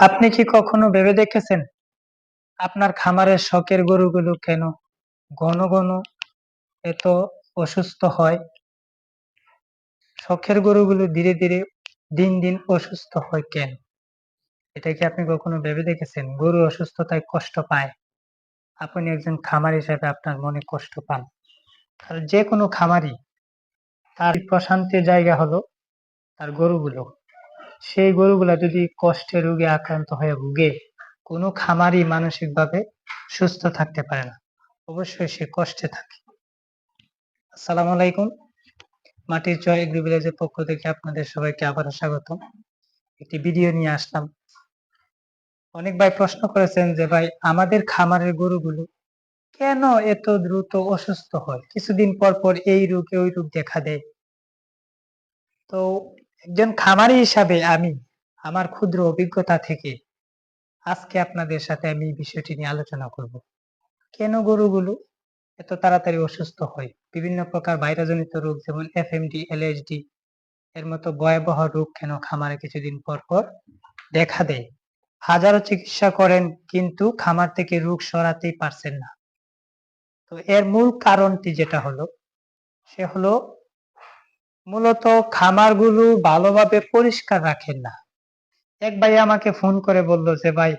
আপনি কি কখনো ভেবে দেখেছেন আপনার খামারের শখের গরুগুলো কেন ঘন ঘন এত অসুস্থ হয়? শখের গরুগুলো ধীরে ধীরে দিন দিন অসুস্থ হয় কেন? এটা কি আপনি কখনো ভেবে দেখেছেন? গরু অসুস্থতায় কষ্ট পায়, আপনি একজন খামার হিসেবে আপনার মনে কষ্ট পান। কারণ যে কোনো খামারই তার প্রশান্তির জায়গা হলো তার গরুগুলো। সেই গরুগুলা যদি কষ্টে রোগে আক্রান্ত হয়ে ভুগে, কোনো খামারই মানসিকভাবে সুস্থ থাকতে পারে না। অবশ্যই সে কষ্টে থাকে। আসসালামু আলাইকুম। মাটির চয় এগ্রি ভিলেজের পক্ষ থেকে আপনাদের সবাইকে আবারও স্বাগতম। একটি ভিডিও নিয়ে আসলাম। অনেক ভাই প্রশ্ন করেছেন যে ভাই আমাদের খামারের গরুগুলো কেন এত দ্রুত অসুস্থ হয়? কিছুদিন পর পর এই রোগ ওই রোগ দেখা দেয়। তো একজন খামারি হিসাবে আমি আমার ক্ষুদ্র অভিজ্ঞতা থেকে আজকে আপনাদের সাথে আমি এই বিষয়টি নিয়ে আলোচনা করব। কেন গরুগুলো এত তাড়াতাড়ি অসুস্থ হয়? বিভিন্ন প্রকার ভাইরাসজনিত রোগ যেমন এফএমডি, এলএসডি এর মতো ভয়াবহ রোগ কেন খামারে কিছুদিন পর পর দেখা দেয়? হাজারো চিকিৎসা করেন কিন্তু খামার থেকে রোগ সরাতেই পারছেন না। তো এর মূল কারণটি যেটা হলো সে হলো মূলত খামারগুলো ভালোভাবে পরিষ্কার রাখেন না। এক ভাই আমাকে ফোন করে বলল যে ভাই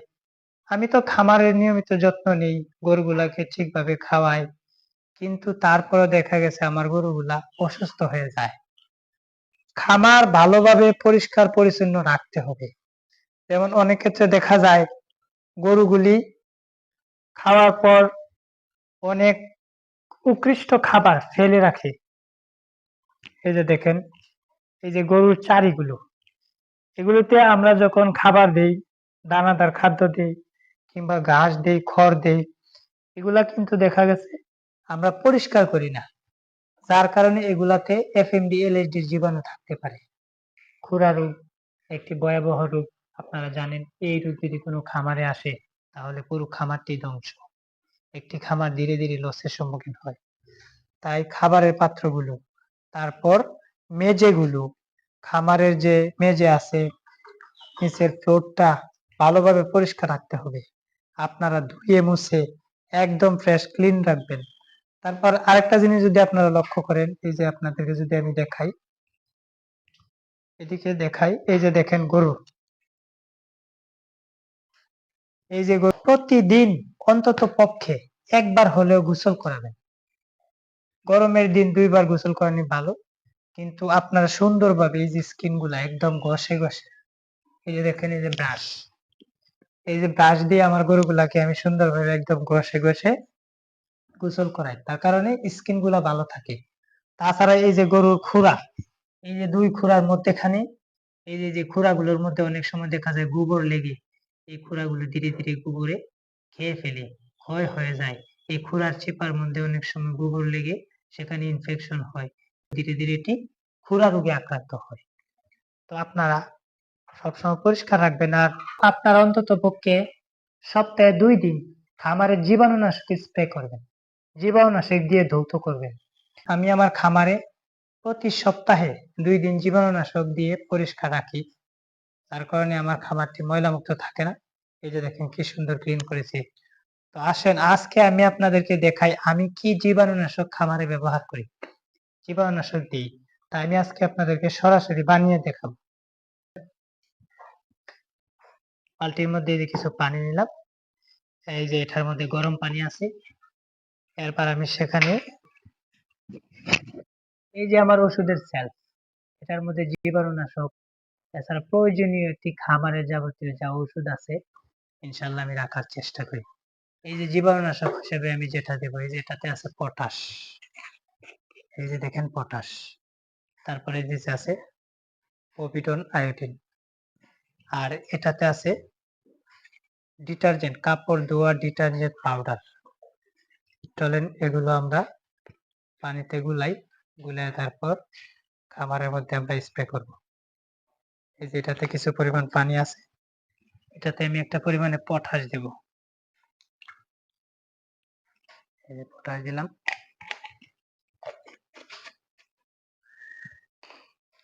আমি তো খামারের নিয়মিত যত্ন নেই, গরুগুলাকে ঠিকভাবে খাওয়াই, কিন্তু তারপরে দেখা গেছে আমার গরুগুলা অসুস্থ হয়ে যায়। খামার ভালোভাবে পরিষ্কার পরিচ্ছন্ন রাখতে হবে। যেমন অনেক ক্ষেত্রে দেখা যায় গরুগুলি খাওয়ার পর অনেক উৎকৃষ্ট খাবার ফেলে রাখে। এই যে দেখেন, এই যে গরুর চারিগুলো, এগুলোতে আমরা যখন খাবার দেই, দানাদার খাদ্য দেই কিংবা ঘাস দেই, খড় দেই, এগুলা কিন্তু দেখা গেছে আমরা পরিষ্কার করি না। যার কারণে এগুলাতে এফএমডি, এলএসডির জীবাণু থাকতে পারে। খুরা রোগ একটি ভয়াবহ রোগ, আপনারা জানেন। এই রোগ যদি কোনো খামারে আসে তাহলে পুরো খামারটি ধ্বংস। একটি খামার ধীরে ধীরে লসের সম্মুখীন হয়। তাই খাবারের পাত্রগুলো, তারপর মেজেগুলো, খামারের যে মেজে আছে নিচের ফ্লোরটা ভালোভাবে পরিষ্কার রাখতে হবে। আপনারা ধুয়ে মুছে একদম ফ্রেশ ক্লিন রাখবেন। তারপর আরেকটা জিনিস যদি আপনারা লক্ষ্য করেন, এই যে আপনাদেরকে যদি আমি দেখাই, এদিকে দেখাই, এই যে দেখেন গরু, এই যে গরু প্রতিদিন অন্তত পক্ষে একবার হলেও গোসল করাবেন। গরমের দিন 2 বার গোসল করানি ভালো, কিন্তু আপনারা সুন্দরভাবে এই যে স্কিন গুলা একদম ঘষে ঘষে, এই যে দেখেন, এই যে ব্রাশ, এই যে ব্রাশ দিয়ে আমার গরুগুলাকে আমি সুন্দরভাবে একদম ঘষে ঘষে গোসল করাই। তার কারণে স্কিন গুলা ভালো থাকে। তাছাড়া এই যে গরুর খুরা, এই যে 2 খুরার মধ্যেখানে, এই যে যে খুরাগুলোর মধ্যে অনেক সময় দেখা যায় গোবর লেগে এই খুরাগুলো ধীরে ধীরে গোবরে খেয়ে ফেলে, ক্ষয় হয়ে যায়। এই খুরার চিপার মধ্যে অনেক সময় গোবর লেগে সেখানে ইনফেকশন হয়, ধীরে ধীরে এটি খুরা রোগে আক্রান্ত হয়। তো আপনারা সবসময় পরিষ্কার রাখবেন। আর আপনারা অন্তত পক্ষে সপ্তাহে 2 দিন খামারের জীবাণুনাশক স্প্রে করবেন, জীবাণুনাশক দিয়ে ধৌত করবেন। আমি আমার খামারে প্রতি সপ্তাহে 2 দিন জীবাণুনাশক দিয়ে পরিষ্কার রাখি। তার কারণে আমার খামারটি ময়লামুক্ত থাকে না। এই যে দেখেন কি সুন্দর ক্লিন করেছি। তো আসেন আজকে আমি আপনাদেরকে দেখাই আমি কি জীবাণুনাশক খামারে ব্যবহার করি, জীবাণুনাশক দিই। তাই আমি আজকে আপনাদেরকে সরাসরি বানিয়ে দেখাবো। বালতির মধ্যে এই যে কিছু পানি নিলাম, এই যে এটার মধ্যে গরম পানি আছে। এরপর আমি সেখানে এই যে আমার ওষুধের সেলফ, এটার মধ্যে জীবাণুনাশক, এছাড়া প্রয়োজনীয় একটি খামারের যাবতীয় যা ওষুধ আছে ইনশাল্লাহ আমি রাখার চেষ্টা করি। এই যে জীবাণুনাশক হিসেবে আমি যেটা দেবো, এই যে এটাতে আছে পটাশ, এই যে দেখেন পটাশ। তারপরে যে আছে পভিডন আয়োডিন, আর এটাতে আছে ডিটারজেন্ট, কাপড় ধোয়ার ডিটারজেন্ট পাউডার। চলেন এগুলো আমরা পানিতে গুলাই, গুলায় তারপর খামারের মধ্যে আমরা স্প্রে করব। এই যে এটাতে কিছু পরিমাণ পানি আছে, এটাতে আমি একটা পরিমাণে পটাশ দেব। এই যে পটাশ দিলাম।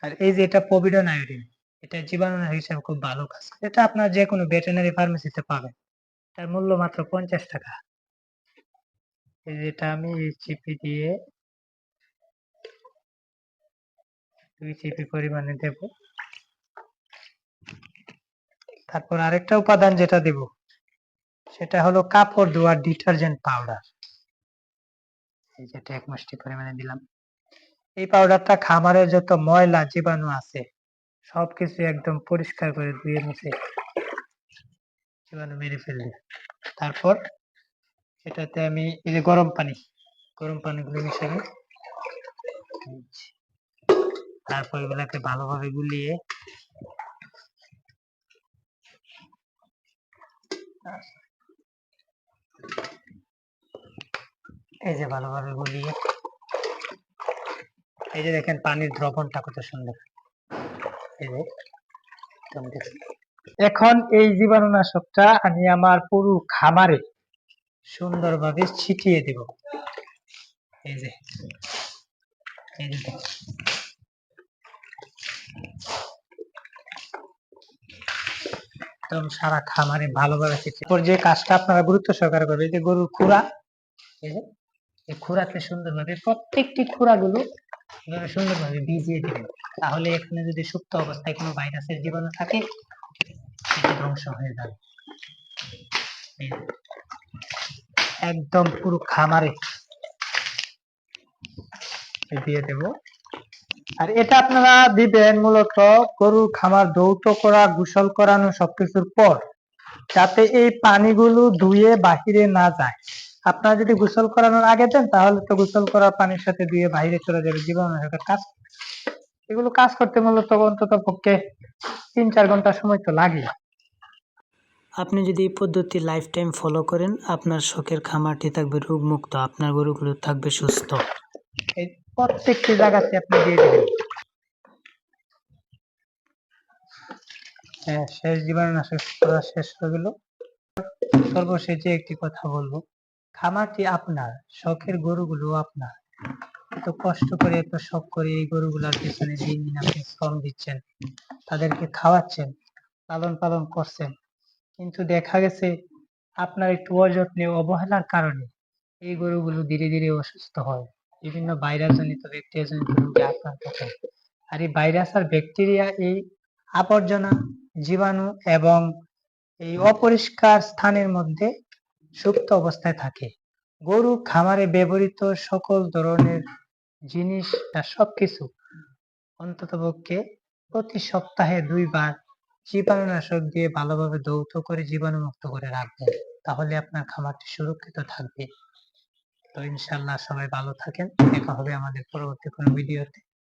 আর এই যে এটা পভিডন আয়োডিন, এটা জীবাণুনাশক হিসেবে খুব ভালো কাজ করে। এটা আপনার যেকোনো ভেটেরিনারি ফার্মেসিতে পাবেন। এটার মূল্য মাত্র ৳৫০। এই যে এটা আমি এই চিপি দিয়ে ২ চিপি পরিমাণে দেব। তারপর আরেকটা উপাদান যেটা দেব সেটা হলো কাপড় ধোয়ার ডিটারজেন্ট পাউডার। এই যে এটা ১ মুষ্টি পরিমাণে দিলাম। এই পাউডারটা খামারের যত ময়লা জীবাণু আছে সবকিছু একদম পরিষ্কার করে ধুয়ে মুছে জীবাণু মেরে ফেলবে। তারপর এটাতে আমি এই যে গরম পানিগুলো মিশাবো। তারপর এগুলাকে ভালোভাবে গুলিয়ে এই যে ভালোভাবে গুলিয়ে এই যে দেখেন পানির দ্রবণটা কত সুন্দর। এই যে এখন এই জীবাণুনাশকটা আমি আমার পুরো খামারে সুন্দরভাবে ছিটিয়ে দেব। এই যে একদম সারা খামারে ভালোভাবে ছিটিয়ে। এরপর যে কাজটা আপনারা গুরুত্ব সহকারে করবেন, এই যে গরুর খুরা, এই যে এই খুরাতে সুন্দরভাবে প্রত্যেকটি খুরাগুলো এভাবে সুন্দরভাবে ভিজিয়ে দিবেন। তাহলে এখানে যদি সুপ্ত অবস্থায় কোনো ভাইরাসের জীবাণু থাকে সেটা ধ্বংস হয়ে যাবে। একদম পুরো খামারে দিয়ে দেব। আর এটা আপনারা দিবেন মূলত গরুর খামার ধৌত করা, গোসল করানো সবকিছুর পর, যাতে এই পানিগুলো ধুয়ে বাহিরে না যায়। আপনারা যদি গোসল করানোর আগে দেন তাহলে তো গোসল করা পানির সাথে ধুয়ে বাইরে চলে যাবে জীবাণুনাশকের কাজ। এগুলো কাজ করতে মূলত অন্তত পক্ষে ৩-৪ ঘন্টা সময় তো লাগে। আপনি যদি এই পদ্ধতি লাইফ টাইম ফলো করেন, আপনার শখের খামারটি থাকবে রোগমুক্ত, আপনার গরুগুলো থাকবে সুস্থ। এই প্রত্যেকটি জায়গাতে আপনি দিয়ে দেবেন। হ্যাঁ, শেষ জীবাণুনাশক করা শেষ হয়ে গেল। সর্বশেষে একটি কথা বলবো, খামারটি আপনার, শখের গরুগুলো আপনার। এত কষ্ট করে এত শখ করে এই গরুগুলার পেছনে দিন দিন আপনি শ্রম দিচ্ছেন, তাদেরকে খাওয়াচ্ছেন, লালন পালন করছেন, কিন্তু দেখা গেছে আপনার একটু অযত্নে অবহেলার কারণে এই গরুগুলো ধীরে ধীরে অসুস্থ হয়, বিভিন্ন ভাইরাস জনিত ব্যাকটেরিয়া জনিত রোগে আক্রান্ত হয়। আর এই ভাইরাস আর ব্যাকটেরিয়া এই আবর্জনা, জীবাণু এবং এই অপরিষ্কার স্থানের মধ্যে সুপ্ত অবস্থায় থাকে। গরু খামারে ব্যবহৃত সকল ধরনের জিনিস সবকিছু অন্ততপক্ষে প্রতি সপ্তাহে ২ বার জীবাণুনাশক দিয়ে ভালোভাবে ধৌত করে জীবাণুমুক্ত করে রাখবেন। তাহলে আপনার খামারটি সুরক্ষিত থাকবে। তো ইনশাআল্লাহ সবাই ভালো থাকেন। দেখা হবে আমাদের পরবর্তী কোনো ভিডিওতে।